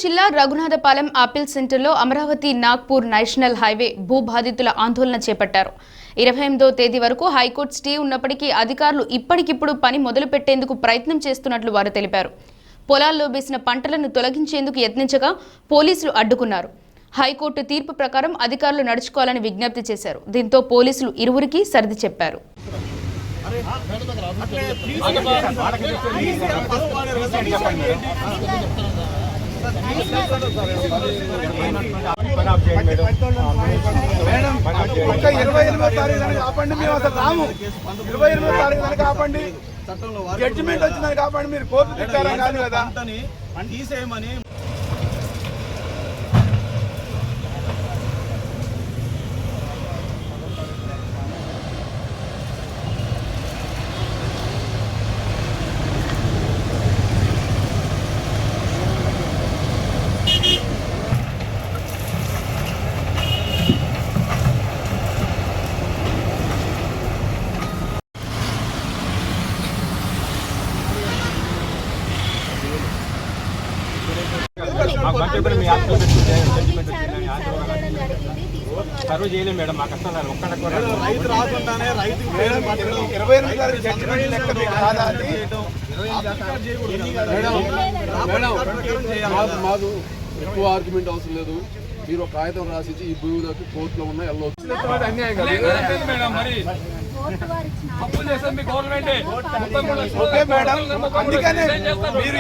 జిల్లా రఘునాథపాలెం ఆపిల్ సెంటర్లో Amaravati Nagpur national highway భూబాధితుల ఆందోళన చేపట్టారు. 28వ తేదీ వరకు హైకోర్టు స్టే ఉన్నప్పటికీ అధికారులు ఇప్పటికిప్పుడు పని మొదలుపెట్టేందుకు ప్రయత్నం చేస్తున్నట్లు వారు తెలిపారు. పొలాల్లో వేసిన పంటలను తొలగించేందుకు యత్నించగా పోలీసులు అడ్డుకున్నారు. హైకోర్టు తీర్పు ప్రకారం అధికారులు నడుచుకోవాలని విజ్ఞప్తి చేశారు. దీంతో పోలీసులు ఇరువురికి సర్ది చెప్పారు. జడ్జిమెంట్ వచ్చిందని కాపాడి మీరు కోర్టు తిట్టారా కాదు కదా. సర్వ్ చేయలేదు మేడం. మాకు అసలు రైతు రాకుండానే రైతు 28 తారీఖు జడ్జిమెంట్ లెక్క మీకు కాదా? మాకు ఎక్కువ ఆర్గ్యుమెంట్ అవసరం లేదు. మీరు ఒక కాగితం రాసిచ్చి ఈ భూమిలోకి కోర్టులో ఉన్న వెళ్ళవచ్చు. అన్యాయం ఓకే మేడం, అందుకనే మీరు